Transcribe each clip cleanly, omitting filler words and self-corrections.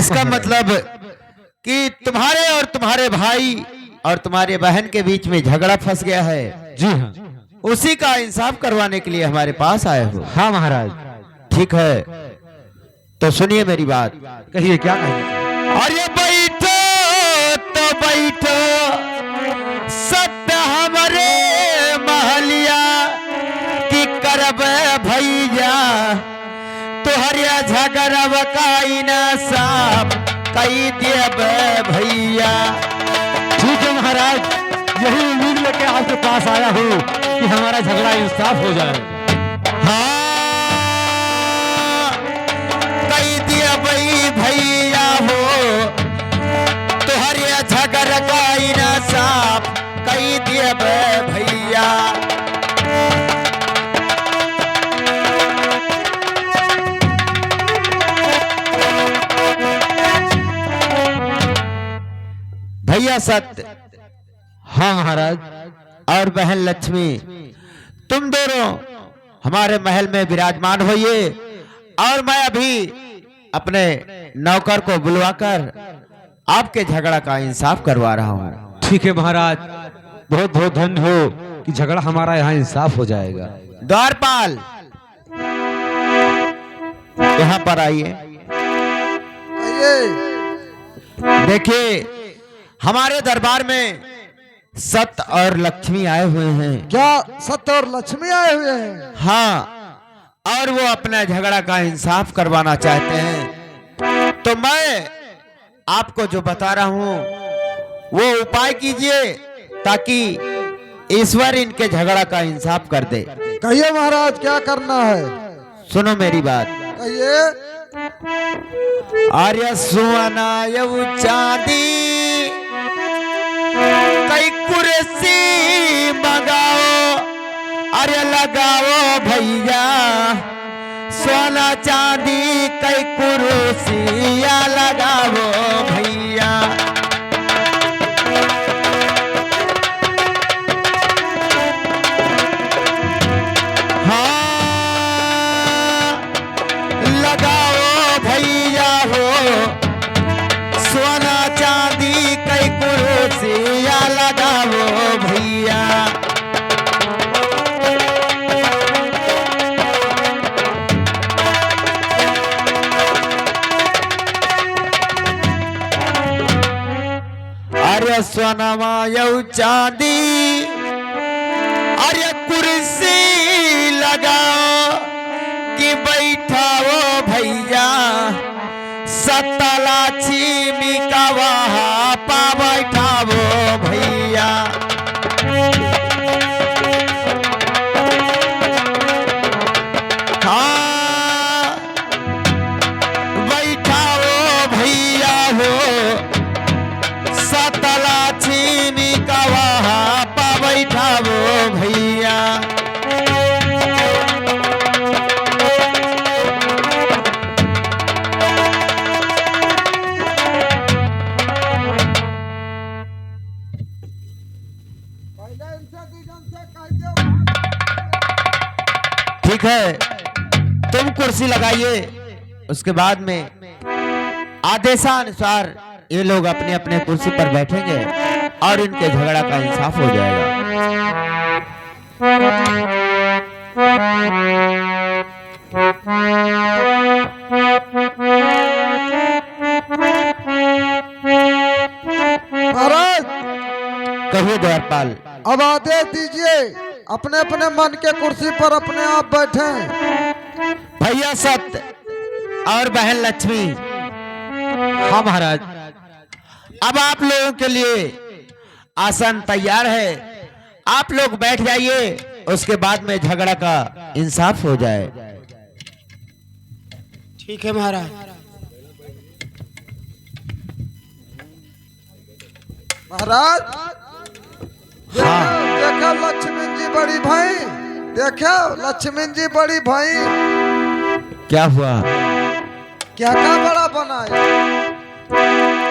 इसका मतलब कि तुम्हारे और तुम्हारे भाई और तुम्हारे बहन के बीच में झगड़ा फंस गया है। जी हाँ। उसी का इंसाफ करवाने के लिए हमारे पास आए हो। हाँ महाराज। ठीक है, तो सुनिए मेरी बात। कहिए, क्या कहिए। अरे बैठो तो बैठो सत्य हमारे महलिया की करब भैया, तुहरिया झगड़ब का इंसाफ कई देब भैया। ठीक है महाराज, यही उम्मीद लेके आपके पास आया हूँ कि हमारा झगड़ा इंसाफ हो जाए। हाँ, कई देब भैया हो, तुहरिया झगड़ का इंसाफ कई देब भैया। भैया सत्य, हाँ महाराज। और बहन लक्ष्मी, तुम दोनों हमारे महल में विराजमान होइए और मैं अभी अपने नौकर को बुलवाकर आपके झगड़ा का इंसाफ करवा रहा हूँ। ठीक है महाराज, बहुत बहुत धन्य हो कि झगड़ा हमारा यहाँ इंसाफ हो जाएगा। द्वारपाल, यहाँ पर आइए। देखिए, हमारे दरबार में सत्य और लक्ष्मी आए हुए हैं। क्या सत्य और लक्ष्मी आए हुए हैं? हाँ, और वो अपना झगड़ा का इंसाफ करवाना चाहते हैं। तो मैं आपको जो बता रहा हूँ वो उपाय कीजिए ताकि ईश्वर इनके झगड़ा का इंसाफ कर दे। कहिए महाराज, क्या करना है? सुनो मेरी बात। कहिए। आर्य सुवना यऊ चांदी कई कुर्सी मंगाओ, अरे लगाओ भैया, सोना चांदी कई कुर्सियां लगाओ भैया। हाँ, लगाओ भैया हो, सोना चांदी कई कुर्सियां लगाओ भैया। अरे सोनमा यऊ चांदी, अरे कुर्सी लगाओ कि बैठाओ भैया, सतला छिमी का वहाँ पा बैठाओ भैया। हाँ, बैठाओ भैया हो, सतला छिमी का वहाँ पा बैठाओ भैया। ठीक है, तुम कुर्सी लगाइए, उसके बाद में आदेशानुसार ये लोग अपने अपने कुर्सी पर बैठेंगे और इनके झगड़ा का इंसाफ हो जाएगा। महाराज, कहिए द्वारपाल। अब आदेश दीजिए, अपने अपने मन के कुर्सी पर अपने आप बैठे। भैया सत्य और बहन लक्ष्मी, हाँ महाराज। अब आप लोगों के लिए आसन तैयार है, आप लोग बैठ जाइए, उसके बाद में झगड़ा का इंसाफ हो जाए। ठीक है महाराज। महाराज, हाँ। देखो लक्ष्मी जी बड़ी भाई, देखो लक्ष्मी जी बड़ी भाई। क्या हुआ? क्या क्या बड़ा बनाए?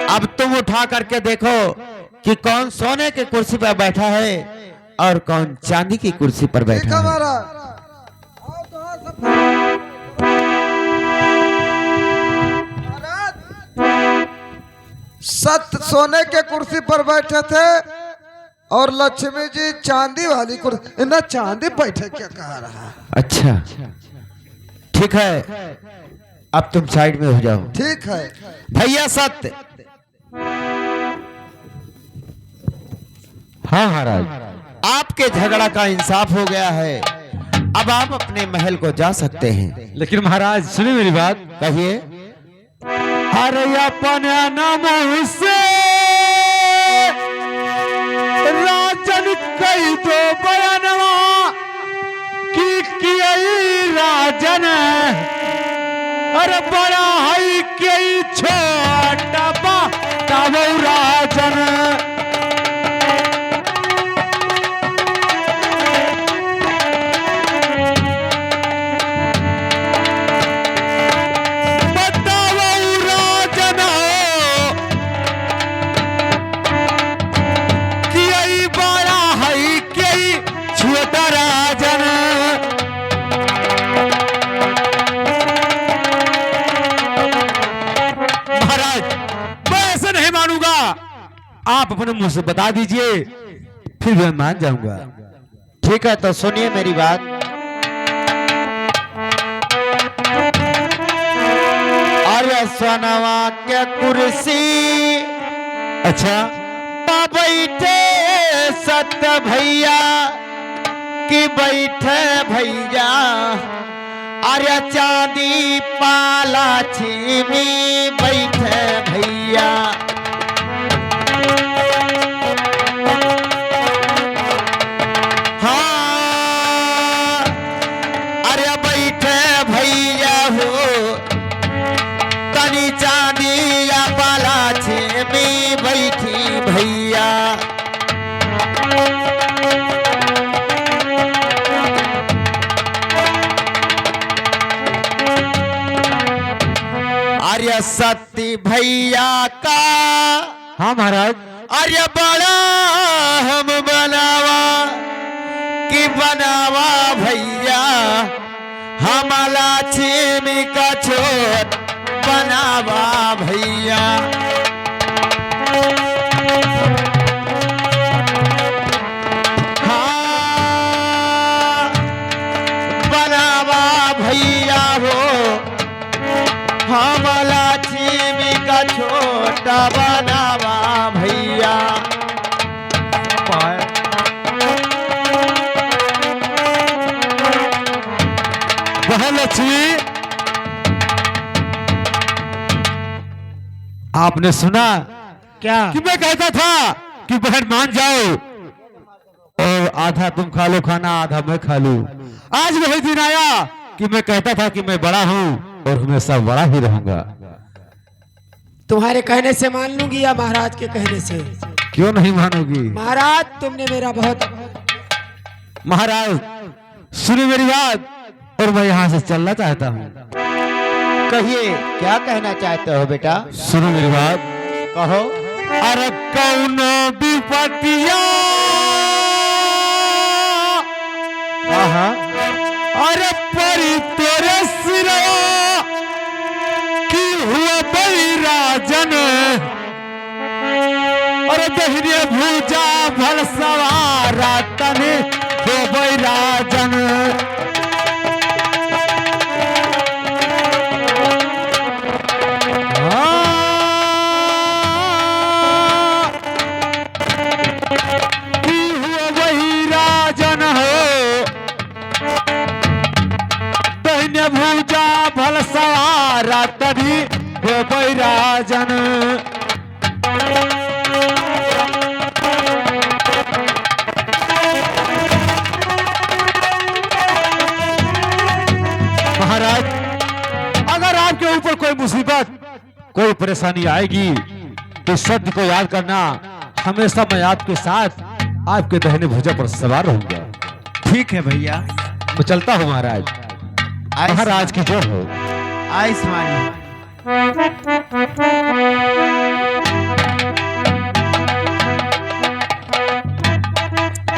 अब तुम उठा करके देखो कि कौन सोने के कुर्सी पर बैठा है और कौन चांदी की कुर्सी पर ठीक है बैठा है। महाराज। आओ तो आओ सब। महाराज, सत्य सोने के कुर्सी पर बैठे थे और लक्ष्मी जी चांदी वाली कुर्सी। इन्हें चांदी बैठे क्या कह रहा है? अच्छा ठीक है, अब तुम साइड में हो जाओ। ठीक है भैया सत्य, हाँ महाराज। आपके झगड़ा का इंसाफ हो गया है, अब आप अपने महल को जा सकते हैं। लेकिन महाराज सुनिए मेरी बात। कहिए। अरे अपने नाम से राजन कई दो बयानवा की राजन। अरे बड़ा है कई छोटा बा तब राजन। आप अपने मुंह से बता दीजिए, फिर मैं मान जाऊंगा। ठीक है, तो सुनिए मेरी बात। अरे सोनवा के कुर्सी अच्छा बैठे सत्य भैया कि बैठे भैया। अरे चांदी पाला छीमी बैठे भैया। भैया आर्य सती भैया का। हाँ महाराज। आर्य बड़ा हम बनावा कि बनावा भैया। हमारा छीमी का छोट बनावा भैया। भैया हो हमला छीमी का छोटा बनावा भैया। लक्ष्मी, आपने सुना क्या कि मैं कहता था कि बहन मान जाओ और आधा तुम खा लो खाना, आधा मैं खा लूं। आज वही दिन आया कि मैं कहता था कि मैं बड़ा हूं और हमेशा बड़ा ही रहूंगा। तुम्हारे कहने से मान लूंगी या महाराज के कहने से? क्यों नहीं मानोगी? महाराज तुमने मेरा बहुत। महाराज सुनिए मेरी बात, और मैं यहाँ से चलना चाहता हूँ। कहिए, क्या कहना चाहते हो बेटा? सुनो मेरी बात। कहो। अरे कौन विपतिया, अरे परी तेरे सिरा की हुआ बड़ी राजन। अरे दहिने भूजा भल सवारा तने हो बड़ी राजन। भूजा भल सवारा तभी हो बैराजन। महाराज अगर आपके ऊपर कोई मुसीबत, कोई परेशानी आएगी तो सत्य को याद करना। हमेशा मैं आपके साथ आपके दाहिने भुजा पर सवार रहूंगा। ठीक है भैया, मैं चलता हूँ महाराज। महाराज की जय हो। आयुष्मान।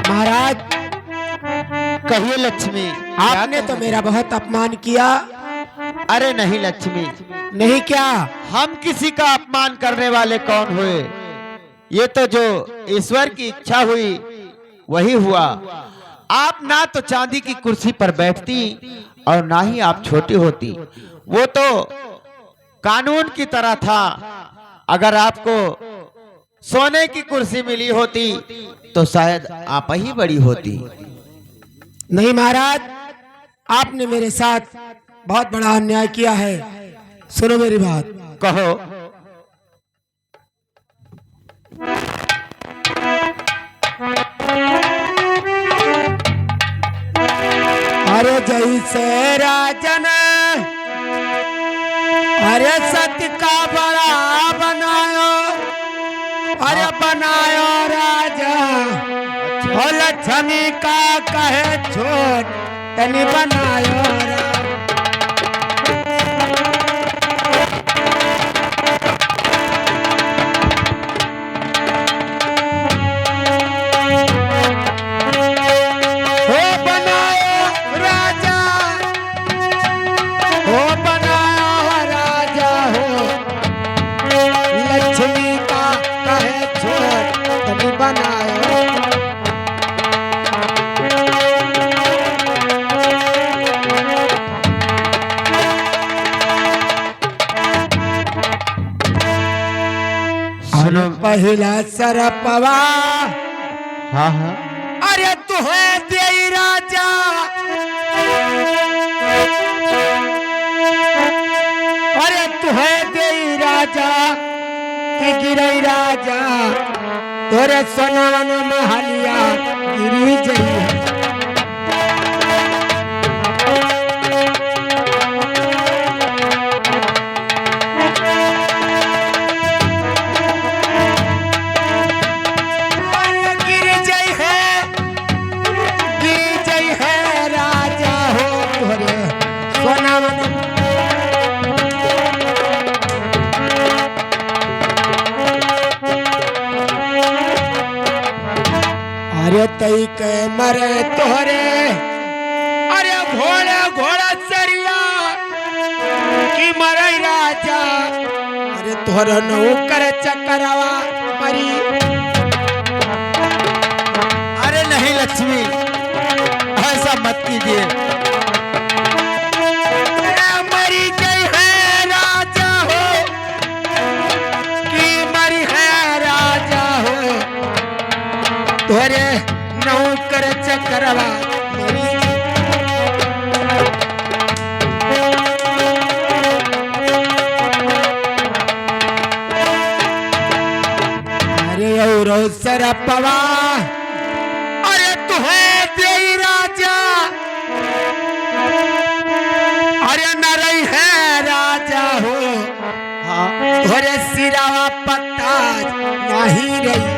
महाराज कहिए लक्ष्मी। आपने तो मेरा बहुत अपमान किया। अरे नहीं लक्ष्मी, नहीं क्या? हम किसी का अपमान करने वाले कौन हुए? ये तो जो ईश्वर की इच्छा हुई वही हुआ। आप ना तो चांदी की कुर्सी पर बैठती और ना ही आप छोटी होती। वो तो कानून की तरह था। अगर आपको सोने की कुर्सी मिली होती तो शायद आप ही बड़ी होती। नहीं महाराज, आपने मेरे साथ बहुत बड़ा अन्याय किया है। सुनो मेरी बात। कहो। अरे जैसे राजन अरे सत्य का बड़ा बनायो, अरे बनायो राजा, और लक्ष्मी का कहे छोट तनी बनायो राजा। पहला सरपवा हाँ हाँ। अरे तू है देई राजा, अरे तू है देई राजा कि गिरई राजा, तोरे सोनावन महलिया गिरी जई। अरे तई के मरे तोरे, अरे घोड़ा घोड़ा सरिया की मरे राजा, अरे तोरा नौकर चकरवा मरी। अरे नहीं लक्ष्मी, ऐसा मत कीजिए। मरी गई है राजा हो कि मरी है राजा हो, तोरे नौकर चकरवा मरी। अरे और सरपवा, अरे तू है देई राजा, अरे नरई है राजा हो, हाँ तोरे सिरावा पत्ता नहीं रही।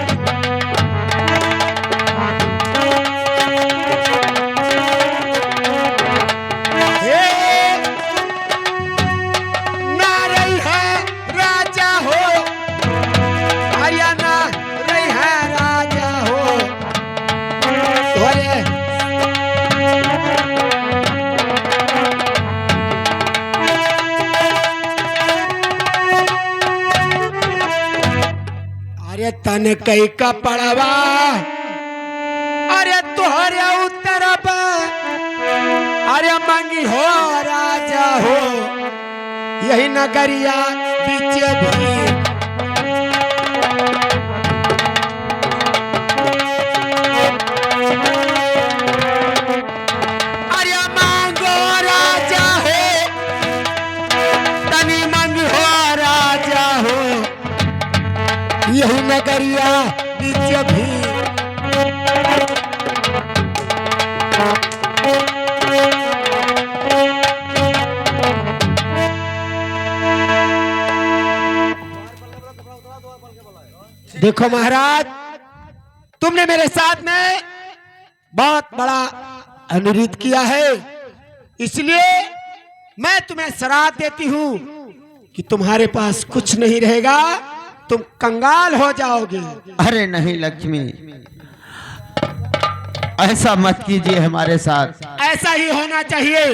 अरे तन कई कपड़वा, अरे तुहरे उतरब, अरे मंगी हो राजा हो, यही नगरिया बीच भी। अरे मांगो राजा हो, तनी मंगी हो राजा हो, यही नगरिया बीच भी। देखो महाराज, तुमने मेरे साथ में बहुत बड़ा अनुरोध किया है, इसलिए मैं तुम्हें श्राप देती हूँ कि तुम्हारे पास कुछ नहीं रहेगा, तुम कंगाल हो जाओगे। अरे नहीं लक्ष्मी, ऐसा मत कीजिए हमारे साथ। ऐसा ही होना चाहिए।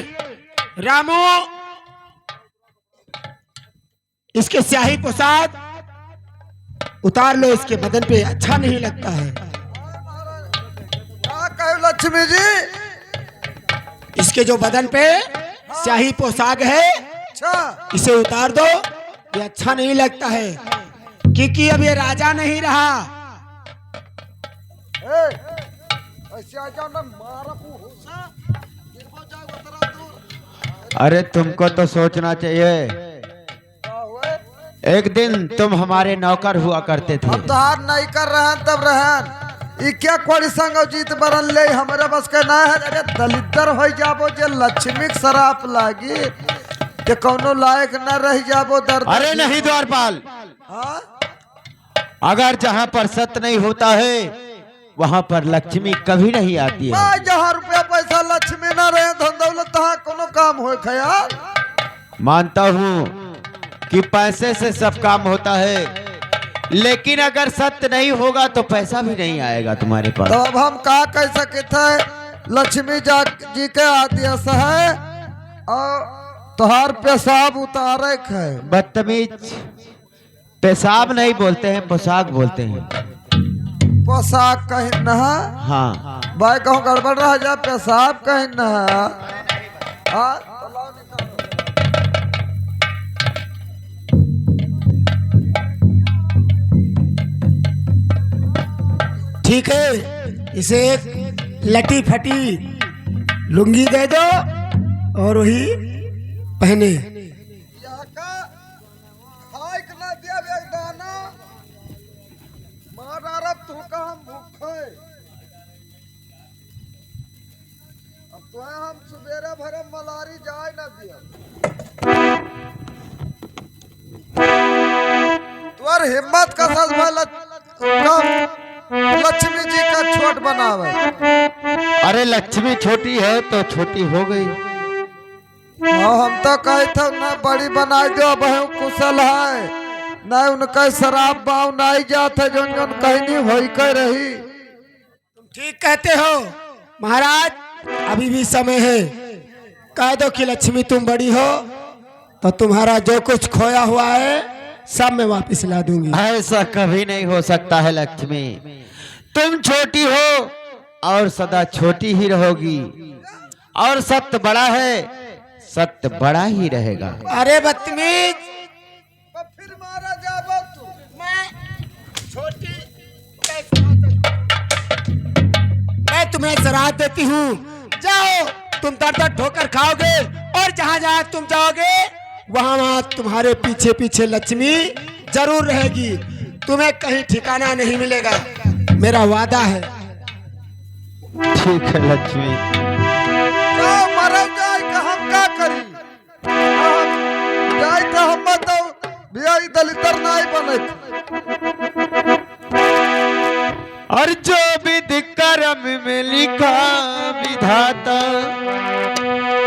रामू, इसके स्याही पोशाक उतार लो, इसके बदन पे अच्छा नहीं लगता है। क्या कहे लक्ष्मी जी? इसके जो बदन पे स्याही पोशाक है अच्छा इसे उतार दो, ये अच्छा नहीं लगता है, क्योंकि अब ये राजा नहीं रहा। ऐसे आ जाओ ना, मारा होसा गिरवा जाए उतरा दूर। अरे तुमको तो सोचना चाहिए, क्या हुए? एक दिन तुम हमारे नौकर हुआ करते थे। हम तो हार नहीं कर रहे हैं, तब रहन ई क्या कोड़ी संग जीत बरन ले हमारे बस के ना है। अरे दलिद्र हो जाबो जे लक्ष्मी के शराप लागी के कोनो लायक न रह जाबो दर्द। अरे नहीं द्वारपाल, हाँ? अगर जहाँ पर सत्य नहीं होता है वहाँ पर लक्ष्मी कभी नहीं आती है। भाई जहाँ रुपया पैसा लक्ष्मी न रहे धन दौलत तहाँ कोनो काम हो ख्याल। मानता हूँ कि पैसे से सब काम होता है, लेकिन अगर सत्य नहीं होगा तो पैसा भी नहीं आएगा तुम्हारे पास। तो अब हम कहा कह सके थे लक्ष्मी जी के आदेश है और तोहार पेशाब उतारे है। बदतमीज, पेशाब नहीं बोलते हैं, पोशाक बोलते हैं। पोशाक कहीं न हाँ, भाई कहूँ गड़बड़ रह जा, पेशाब कहीं न ठीक है, इसे एक लटी फटी लुंगी दे दो और वही पहने। हम सुबेरे भरे मलारी जाए न दिया। तुअर हिम्मत का लक्ष्मी जी का छोट बनावे। अरे लक्ष्मी छोटी है तो छोटी हो गई। हम तो कहे थे ना बड़ी बनाई दो, बहु कुशल है न उनका शराब बाव नहीं जाते जो कहीं नहीं हो कर रही। तुम ठीक कहते हो महाराज, अभी भी समय है। कह दो कि लक्ष्मी तुम बड़ी हो तो तुम्हारा जो कुछ खोया हुआ है सब मैं वापस ला दूंगी। ऐसा कभी नहीं हो सकता है लक्ष्मी, तुम छोटी हो और सदा छोटी ही रहोगी, और सत्य बड़ा है, सत्य बड़ा ही रहेगा। अरे बदतमीज, फिर मारा जाबो तू। मैं छोटी मैं तुम्हें शराब देती हूँ, जाओ तुम दर दर ठोकर खाओगे और जहाँ जहाँ तुम जाओगे वहाँ वहाँ तुम्हारे पीछे पीछे लक्ष्मी जरूर रहेगी, तुम्हें कहीं ठिकाना नहीं मिलेगा, मेरा वादा है। ठीक है लक्ष्मी। जाओ मरो जाए का हम क्या करी? जाए तो हम तो भैया दलितर नहीं बने। और जो विधि कर्म में लिखा विधाता,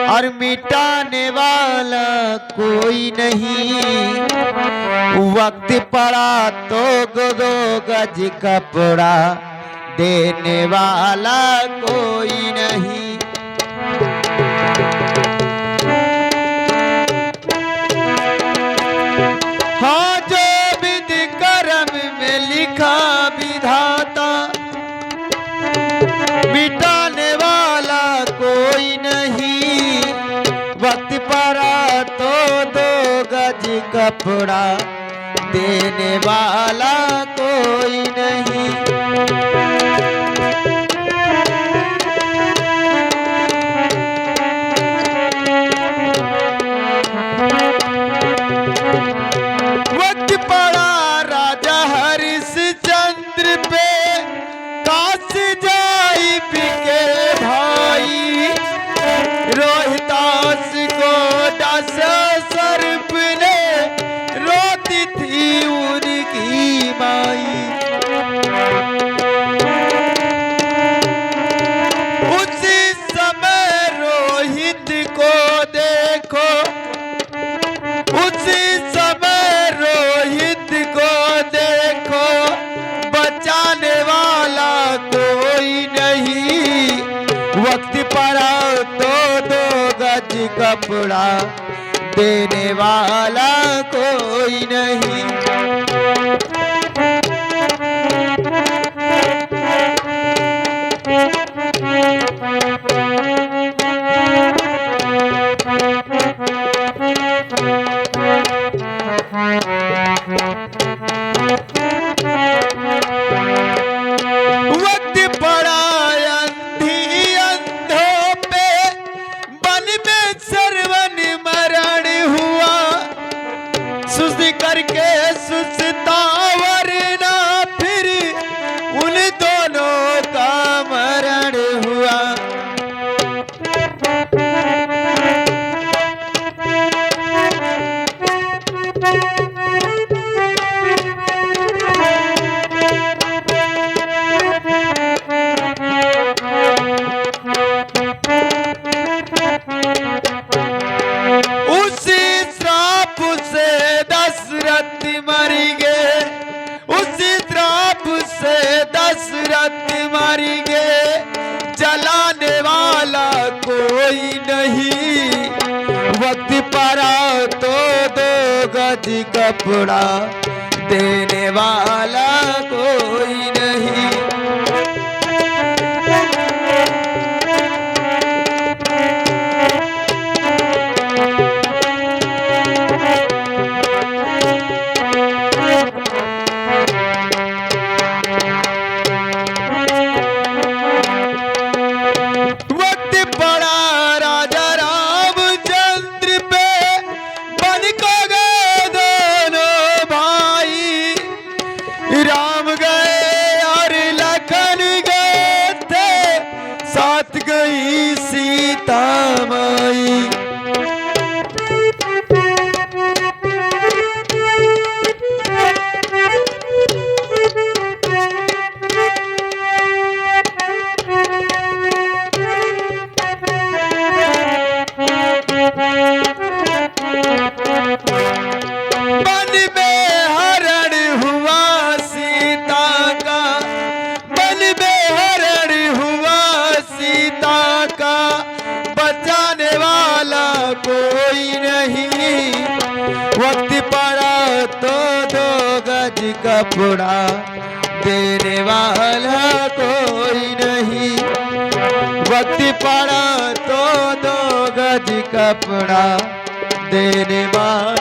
और मिटाने वाला कोई नहीं, वक्त पड़ा तो दो गज कपड़ा देने वाला कोई नहीं। हाँ, जो विधि कर्म में लिखा विधाता, मिटाने वाला कोई नहीं, वक्त पड़ा तो दो गज कपड़ा देने वाला कोई नहीं। वक्त पड़ा राजा हरिश्चंद्र पे, काश जाई बिके भाई, रोहितास को दस सर्प ने रोती थी उनकी माई। उसी समय रोहित को देखो, उसी समय रोहित को देखो, बचाने वाला कोई नहीं, वक्त पड़ा तो दो गज कपड़ा देने वाला कोई नहीं। वक्त पड़ा अंधी अंधों पे, बन में सरवन मरण हुआ, सुस्त करके सुस्ता वरना फिर उन दोनों का मरण हुआ। उसी श्राप से दशरथ मर गए, उसी श्राप से दशरथ मर गए, जलाने वाला कोई नहीं। वक्त पड़ा तो 2 गज कपड़ा, देने वाला कोई नहीं। वक्त पड़ा राजा रामचंद्र पे, बन को गए दोनों भाई। राम गए और लखन गए थे, साथ गई सीता माई। वन में हरण हुआ सीता का, वन में हरण हुआ सीता का, बचाने वाला कोई नहीं। वक्त पड़ा तो 2 गज कपड़ा, देने वाला कोई नहीं। वक्त पड़ा तो 2 गज कपड़ा, देने वाला।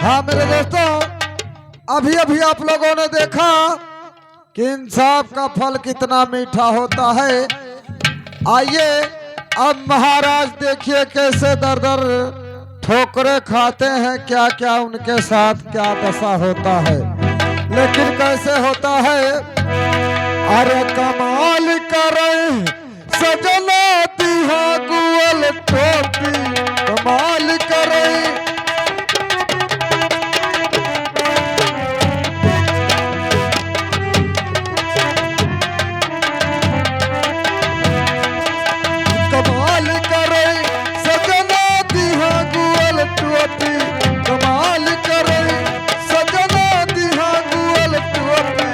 हाँ मेरे दोस्तों, अभी अभी आप लोगों ने देखा कि इंसाफ का फल कितना मीठा होता है। आइए अब महाराज देखिए कैसे दर दर ठोकरे खाते हैं, क्या क्या उनके साथ क्या दशा होता है। लेकिन कैसे होता है, अरे कमाल करे सजना दिहा गुअल टोपी, कमाल करे। कमाल करे सजना दिहा गुअल टोपी, कमाल करे सजना दिहा गुअल टोपी।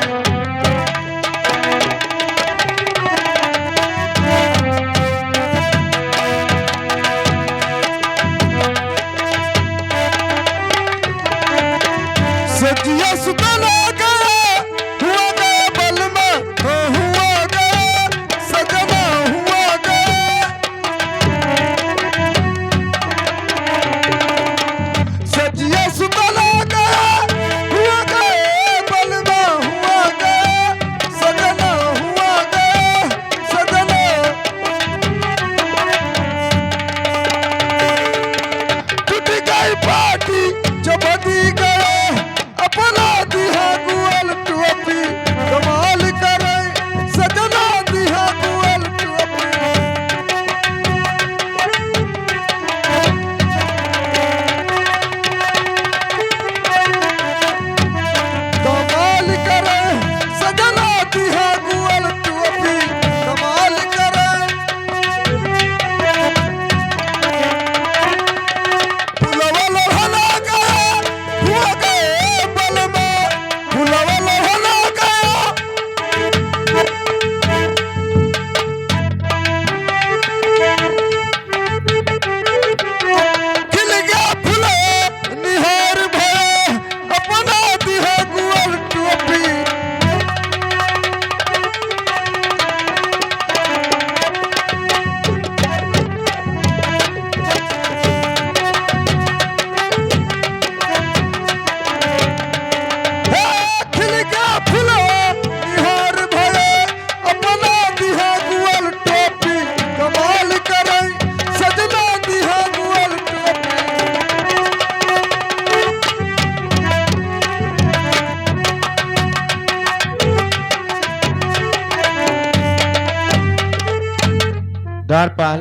द्वारपाल,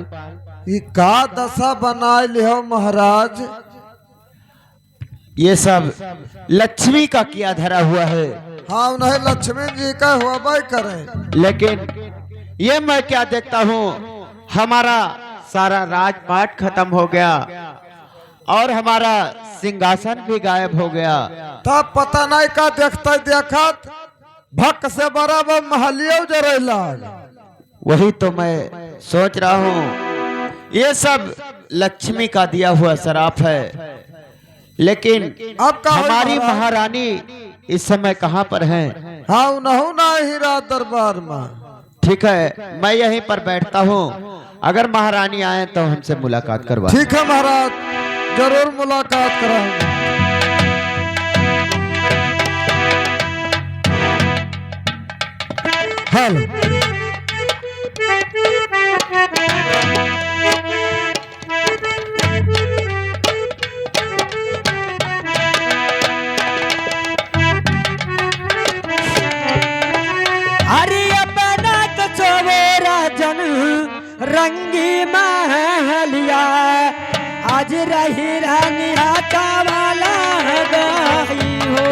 ये का दशा बनाए लिहो महाराज। ये सब लक्ष्मी का किया धरा हुआ है। हाँ उन्हें लक्ष्मी जी का हुआ भाई करे। लेकिन ये मैं क्या देखता हूँ, हमारा सारा राजपाट खत्म हो गया और हमारा सिंहासन भी गायब हो गया। तब पता नहीं का देखता देखत भक से बराबर महलियो जरेला। वही तो मैं सोच रहा हूँ, ये सब लक्ष्मी का दिया हुआ शराप है। लेकिन अब का होई हमारी महाराज? महारानी इस समय कहाँ पर हैं? हाँ उन्हों ना हीरा दरबार में। ठीक है, मैं यहीं पर बैठता हूँ, अगर महारानी आए तो हमसे मुलाकात करवा। ठीक है महाराज, जरूर मुलाकात कराएंगे। हेलो अरे अपना तो चोवेरा जन रंगी महलिया, आज रही रानिया चावाला गई हो।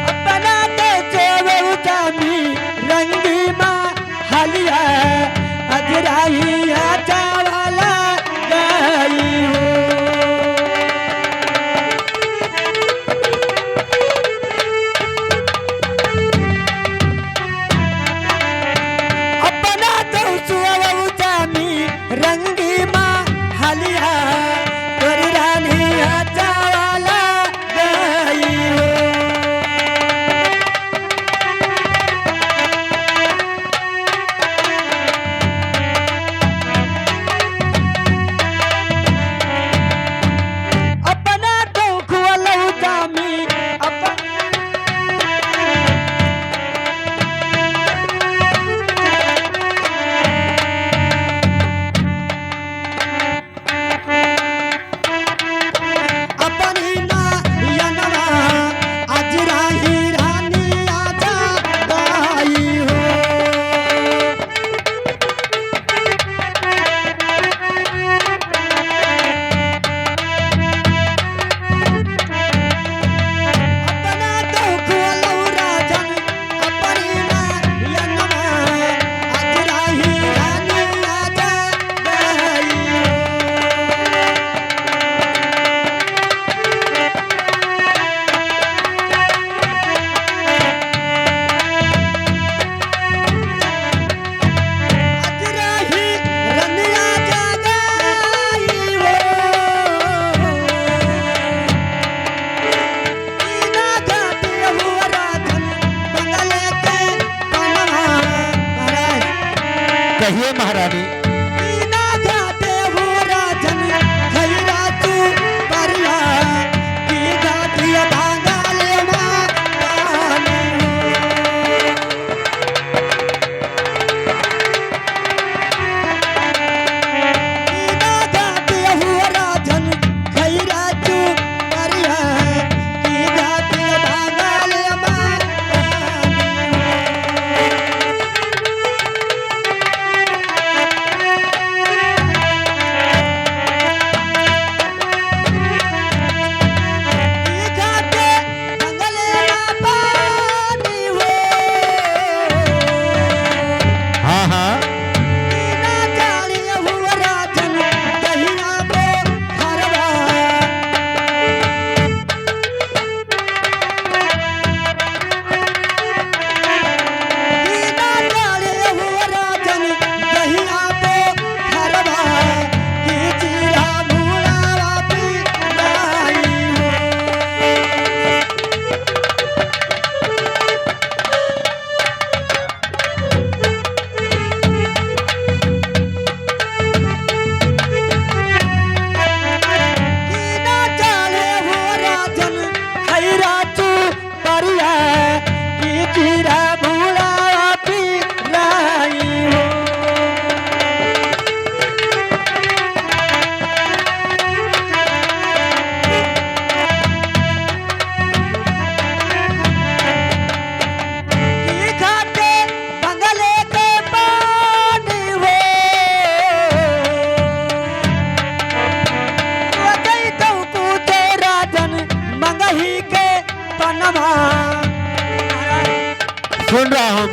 अपना तो चोवेरा रंगी महलिया, आज रही चावाला गई हो।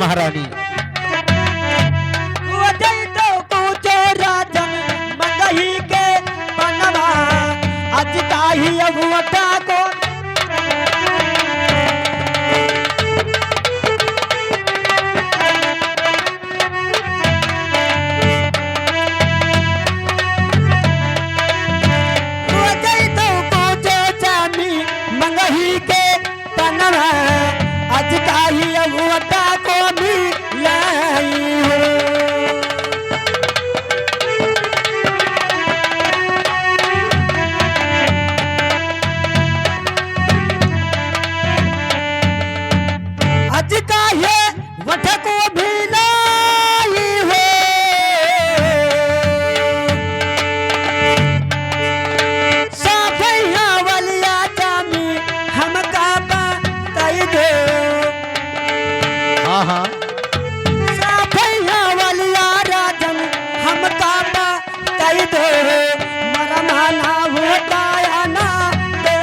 महारानी। वजह तो कुछो राजन मंगही के बनवा आज काही अगुवटा को वजह तो कुछो जामी मंगही के बनवा आज काही अगुवटा को मिलाई हो। आज काहे वठ को भी लाई हो। साफैया वालिया जामी हम काबा तई दो। हाँ हाँ साफैया वालिया राजन हम काबा तई दो। मरना ना होता या ना दे।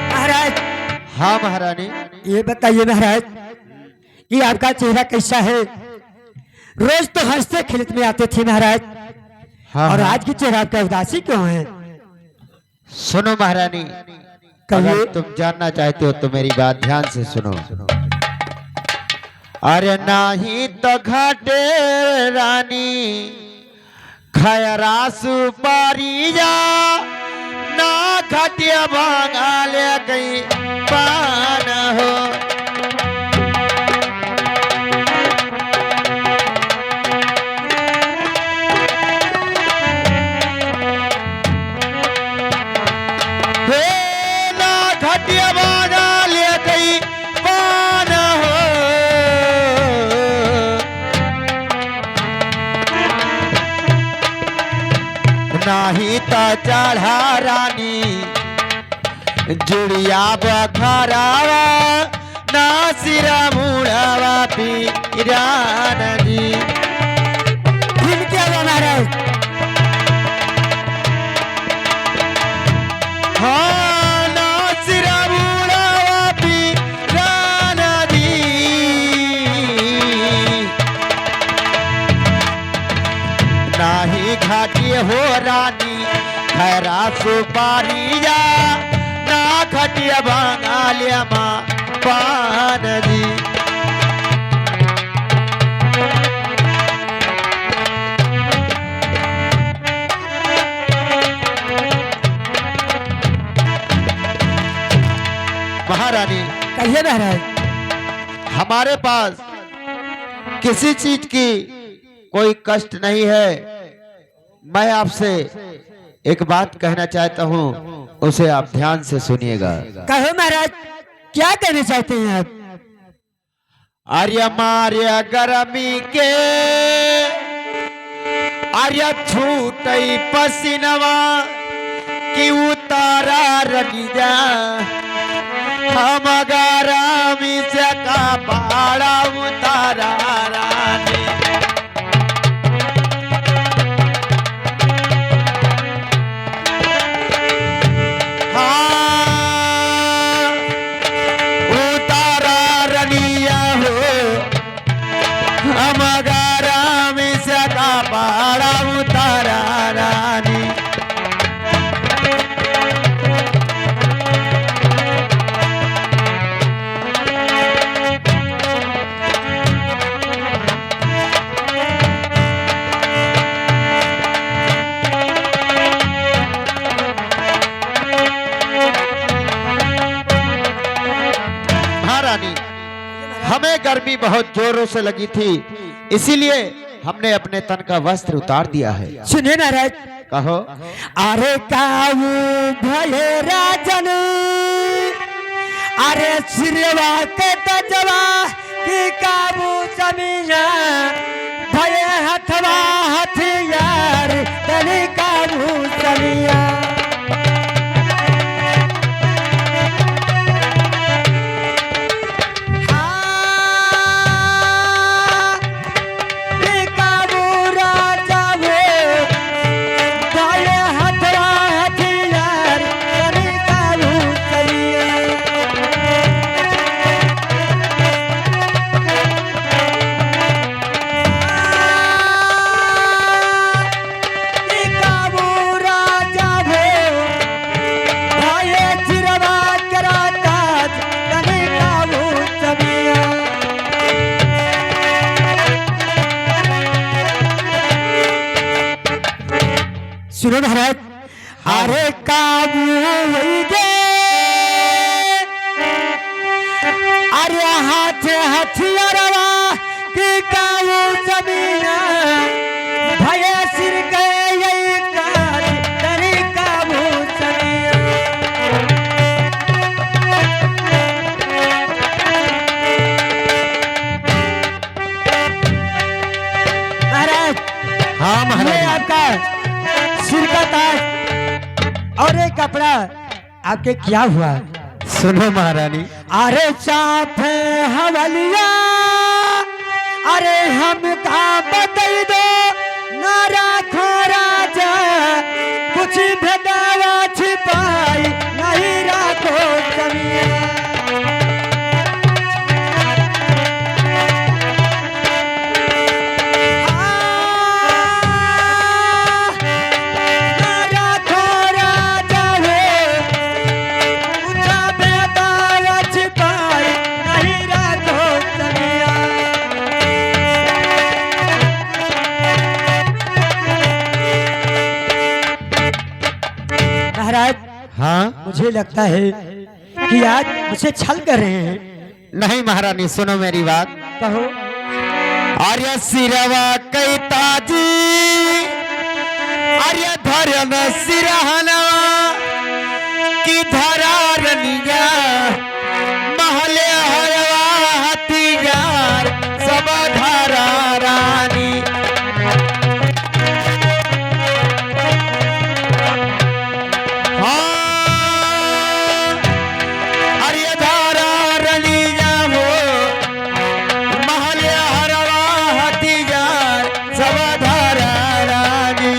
महाराज हाँ महारानी। ये बताइए महाराज कि आपका चेहरा कैसा है। रोज तो हंसते खिलते में आते थे महाराज हाँ और हाँ। आज की चेहरा आपका उदासी क्यों है। सुनो महारानी, कहिए। अगर तुम जानना चाहते हो तो मेरी बात ध्यान से सुनो। अरे नाही तो घाटे रानी खयरा सुपारी जा ना घटिया बांगाले कहीं पान हो। हे ना घटिया बांगाले कहीं पान हो। नाही तो चढ़ा रानी जुड़िया बखरावा ना सिरा मुड़ावा पीरान जी। फिर क्या हुआ महाराज। हाँ ना सिरा मुड़ावा पीरान जी। नाही घाटी हो रानी खैरा सुपारी जा ना घटिया बांगालिया माँ पान जी। महारानी कहिए महाराज। हमारे पास किसी चीज की कोई कष्ट नहीं है। मैं आपसे एक बात कहना चाहता हूँ, उसे आप ध्यान से सुनिएगा। कहो महाराज क्या कहना चाहते हैं आप। आर्य मार्य गर्मी के आर्य छूटई पसीनवा कि उतारा रनी जा हम गारामी से का पाड़ा उतारा रानी। हाँ उतारा रनिया हो हम गारामी से का पाड़ा उतारा रानी। महारानी हमें गर्मी बहुत जोरों से लगी थी, इसीलिए हमने अपने तन का वस्त्र उतार दिया है। सुनिए महाराज। कहो। अरे काऊ भले राजन अरे सिरवा के तजवा की काबू समीना भले हथवा हथियार तनी काबू समिया। काबू काबू हुई गे अरे हाथ हथियारवा की काबू जमीन भय सिर के यही काज तेरी काबू जमीन। महाराज हाँ ये महारानी। आपका सिर का ताज और एक कपड़ा आपके क्या हुआ? सुनो महारानी, अरे चाप हवलिया अरे हम का बदल दो न राखो राजा कुछ भेदावा छिपाई नहीं राखो जमिया। महाराज हाँ मुझे लगता है कि आज मुझे छल कर रहे हैं। नहीं महारानी, सुनो मेरी बात। कहो। आर्य सिरवा कई ताजी आर्य धरन सिरहनवा की धरा रनिया महले हरवा हथियार सब धरा रानी। हाँ, आर्य धरा रनिया हो महले हरवा हथियार सब धरा रानी।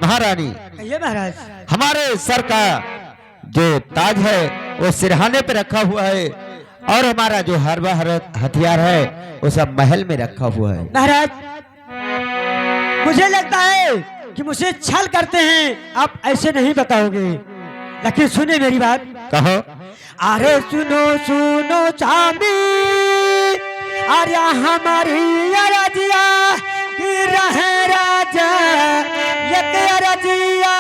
महारानी, कहिए महाराज। हमारे सर का जो ताज है वो सिरहाने पे रखा हुआ है और हमारा जो हरवा हथियार है वो सब महल में रखा हुआ है। महाराज मुझे लगता है कि मुझे छल करते हैं, आप ऐसे नहीं बताओगे। लेकिन सुने मेरी बात। कहो। अरे सुनो सुनो चांदी अरे हमारी अरजिया की रहे राजा ये रजिया